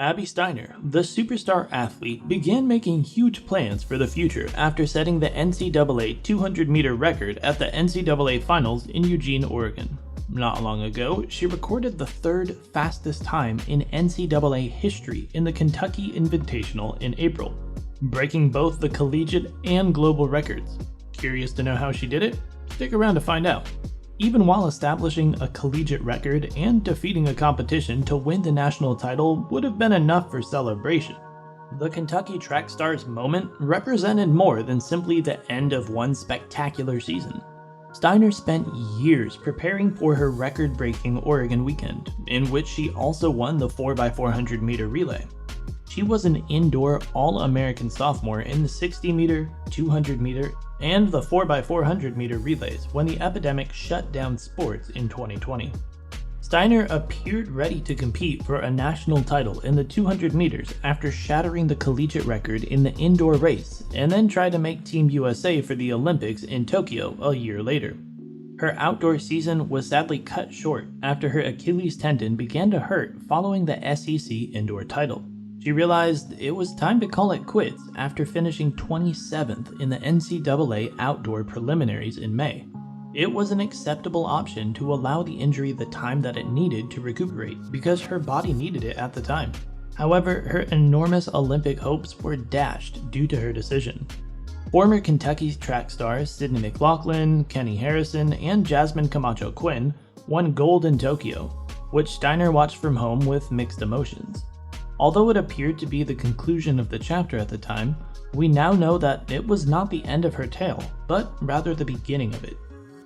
Abby Steiner, the superstar athlete, began making huge plans for the future after setting the NCAA 200-meter record at the NCAA Finals in Eugene, Oregon. Not long ago, she recorded the third fastest time in NCAA history in the Kentucky Invitational in April, breaking both the collegiate and global records. Curious to know how she did it? Stick around to find out. Even while establishing a collegiate record and defeating a competition to win the national title would have been enough for celebration. The Kentucky track star's moment represented more than simply the end of one spectacular season. Steiner spent years preparing for her record-breaking Oregon weekend, in which she also won the 4x400 meter relay. She was an indoor All-American sophomore in the 60 meter, 200 meter, and the 4x400 meter relays when the epidemic shut down sports in 2020. Steiner appeared ready to compete for a national title in the 200 meters after shattering the collegiate record in the indoor race, and then tried to make Team USA for the Olympics in Tokyo a year later. Her outdoor season was sadly cut short after her Achilles tendon began to hurt following the SEC indoor title. She realized it was time to call it quits after finishing 27th in the NCAA outdoor preliminaries in May. It was an acceptable option to allow the injury the time that it needed to recuperate because her body needed it at the time. However, her enormous Olympic hopes were dashed due to her decision. Former Kentucky track stars Sydney McLaughlin, Kenny Harrison, and Jasmine Camacho Quinn won gold in Tokyo, which Steiner watched from home with mixed emotions. Although it appeared to be the conclusion of the chapter at the time, we now know that it was not the end of her tale, but rather the beginning of it.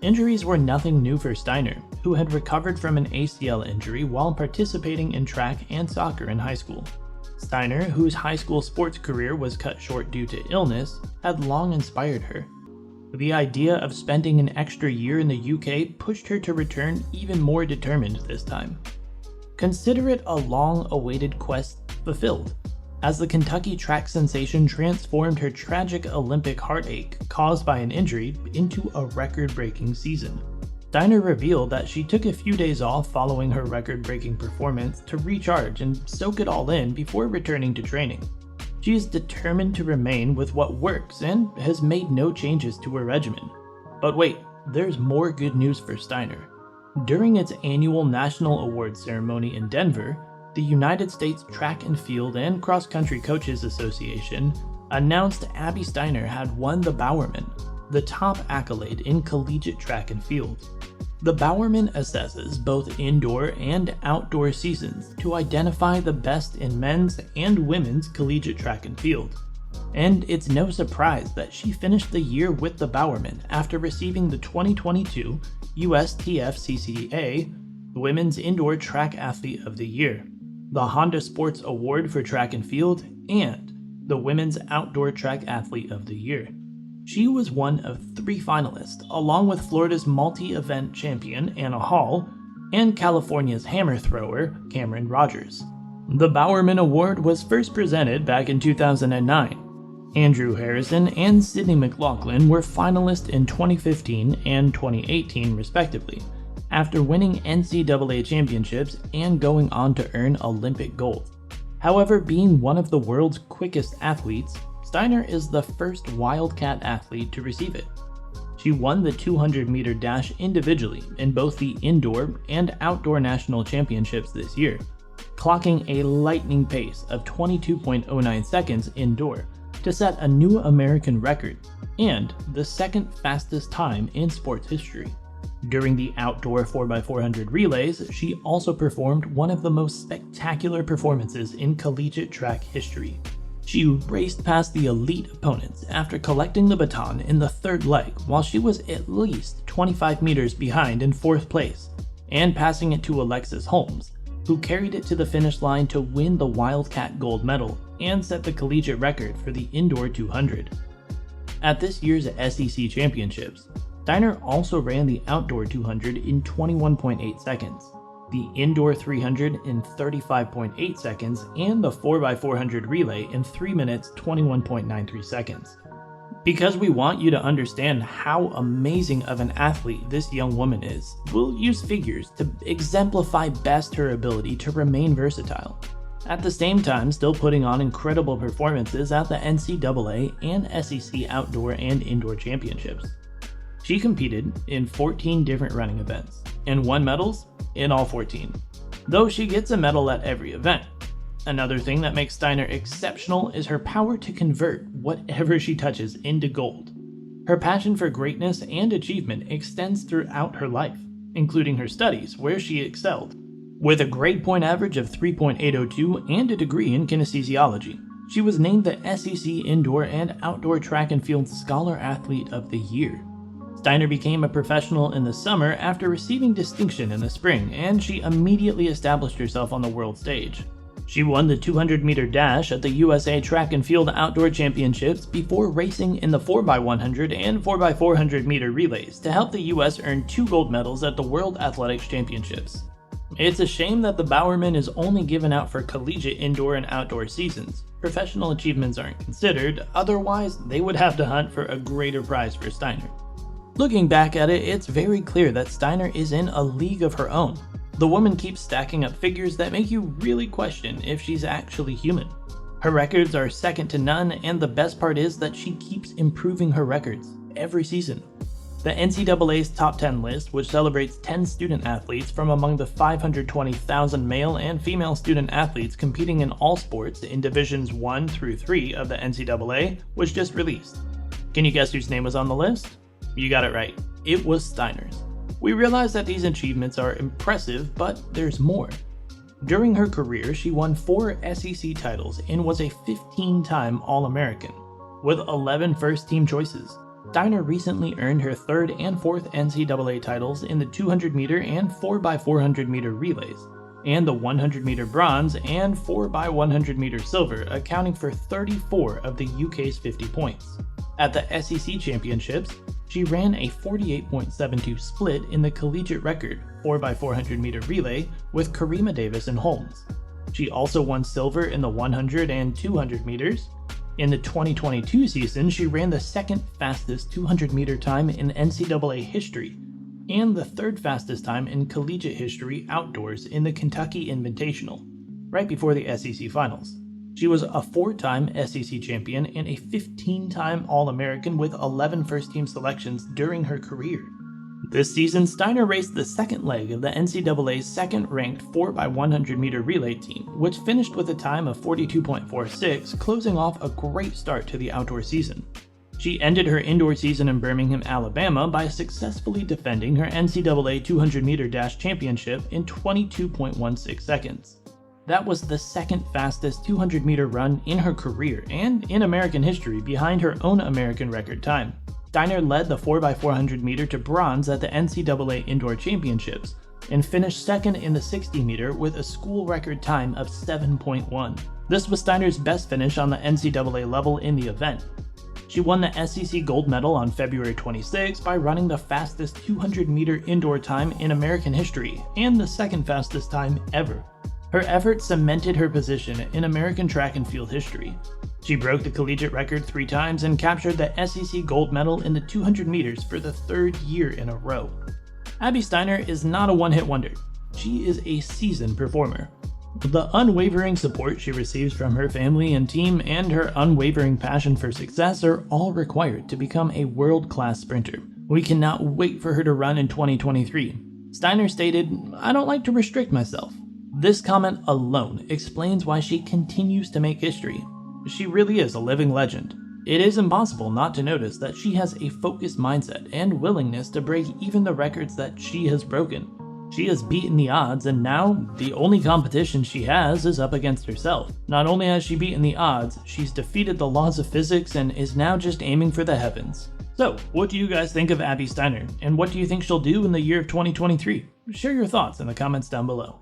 Injuries were nothing new for Steiner, who had recovered from an ACL injury while participating in track and soccer in high school. Steiner, whose high school sports career was cut short due to illness, had long inspired her. The idea of spending an extra year in the UK pushed her to return even more determined this time. Consider it a long-awaited quest fulfilled, as the Kentucky track sensation transformed her tragic Olympic heartache caused by an injury into a record-breaking season. Steiner revealed that she took a few days off following her record-breaking performance to recharge and soak it all in before returning to training. She is determined to remain with what works and has made no changes to her regimen. But wait, there's more good news for Steiner. During its annual National Awards ceremony in Denver, the United States Track and Field and Cross Country Coaches Association announced Abby Steiner had won the Bowerman, the top accolade in collegiate track and field. The Bowerman assesses both indoor and outdoor seasons to identify the best in men's and women's collegiate track and field. And it's no surprise that she finished the year with the Bowerman after receiving the 2022 USTFCCA Women's Indoor Track Athlete of the Year, the Honda Sports Award for Track and Field, and the Women's Outdoor Track Athlete of the Year. She was one of 3 finalists, along with Florida's multi-event champion Anna Hall and California's hammer thrower Cameron Rogers. The Bowerman Award was first presented back in 2009. Andrew Harrison and Sydney McLaughlin were finalists in 2015 and 2018 respectively, after winning NCAA championships and going on to earn Olympic gold. However, being one of the world's quickest athletes, Steiner is the first Wildcat athlete to receive it. She won the 200-meter dash individually in both the indoor and outdoor national championships this year, clocking a lightning pace of 22.09 seconds indoor to set a new American record and the second fastest time in sports history. During the outdoor 4x400 relays, she also performed one of the most spectacular performances in collegiate track history. She raced past the elite opponents after collecting the baton in the third leg while she was at least 25 meters behind in 4th place, and passing it to Alexis Holmes, who carried it to the finish line to win the Wildcat gold medal and set the collegiate record for the indoor 200. At this year's SEC Championships, Steiner also ran the outdoor 200 in 21.8 seconds, the indoor 300 in 35.8 seconds, and the 4x400 relay in 3 minutes 21.93 seconds. Because we want you to understand how amazing of an athlete this young woman is, we'll use figures to exemplify best her ability to remain versatile. At the same time, still putting on incredible performances at the NCAA and SEC outdoor and indoor championships. She competed in 14 different running events and won medals in all 14, though she gets a medal at every event. Another thing that makes Steiner exceptional is her power to convert whatever she touches into gold. Her passion for greatness and achievement extends throughout her life, including her studies, where she excelled. With a grade point average of 3.802 and a degree in kinesiology, she was named the SEC Indoor and Outdoor Track and Field Scholar Athlete of the Year. Steiner became a professional in the summer after receiving distinction in the spring, and she immediately established herself on the world stage. She won the 200-meter dash at the USA Track and Field Outdoor Championships before racing in the 4x100 and 4x400 meter relays to help the US earn 2 gold medals at the World Athletics Championships. It's a shame that the Bowerman is only given out for collegiate indoor and outdoor seasons. Professional achievements aren't considered, otherwise they would have to hunt for a greater prize for Steiner. Looking back at it, it's very clear that Steiner is in a league of her own. The woman keeps stacking up figures that make you really question if she's actually human. Her records are second to none, and the best part is that she keeps improving her records every season. The NCAA's top 10 list, which celebrates 10 student athletes from among the 520,000 male and female student athletes competing in all sports in Divisions 1 through 3 of the NCAA, was just released. Can you guess whose name was on the list? You got it right. It was Steiner's. We realize that these achievements are impressive, but there's more. During her career, she won 4 SEC titles and was a 15-time All-American, with 11 first-team choices. Steiner recently earned her 3rd and 4th NCAA titles in the 200-meter and 4x400 meter relays, and the 100-meter bronze and 4x100 meter silver, accounting for 34 of the UK's 50 points. At the SEC Championships, she ran a 48.72 split in the collegiate record 4x400 meter relay with Karima Davis and Holmes. She also won silver in the 100 and 200 meters. In the 2022 season, she ran the 2nd fastest 200 meter time in NCAA history and the 3rd fastest time in collegiate history outdoors in the Kentucky Invitational, right before the SEC Finals. She was a 4-time SEC champion and a 15-time All-American with 11 first-team selections during her career. This season, Steiner raced the second leg of the NCAA's second-ranked 4x100 meter relay team, which finished with a time of 42.46, closing off a great start to the outdoor season. She ended her indoor season in Birmingham, Alabama by successfully defending her NCAA 200 meter dash championship in 22.16 seconds. That was the 2nd fastest 200 meter run in her career and in American history, behind her own American record time. Steiner led the 4x400 meter to bronze at the NCAA Indoor Championships and finished 2nd in the 60 meter with a school record time of 7.1. This was Steiner's best finish on the NCAA level in the event. She won the SEC gold medal on February 26 by running the fastest 200 meter indoor time in American history and the 2nd fastest time ever. Her effort cemented her position in American track and field history. She broke the collegiate record 3 times and captured the SEC gold medal in the 200 meters for the 3rd year in a row. Abby Steiner is not a one-hit wonder. She is a seasoned performer. The unwavering support she receives from her family and team and her unwavering passion for success are all required to become a world-class sprinter. We cannot wait for her to run in 2023. Steiner stated, "I don't like to restrict myself." This comment alone explains why she continues to make history. She really is a living legend. It is impossible not to notice that she has a focused mindset and willingness to break even the records that she has broken. She has beaten the odds, and now the only competition she has is up against herself. Not only has she beaten the odds, she's defeated the laws of physics and is now just aiming for the heavens. So, what do you guys think of Abby Steiner, and what do you think she'll do in the year of 2023? Share your thoughts in the comments down below.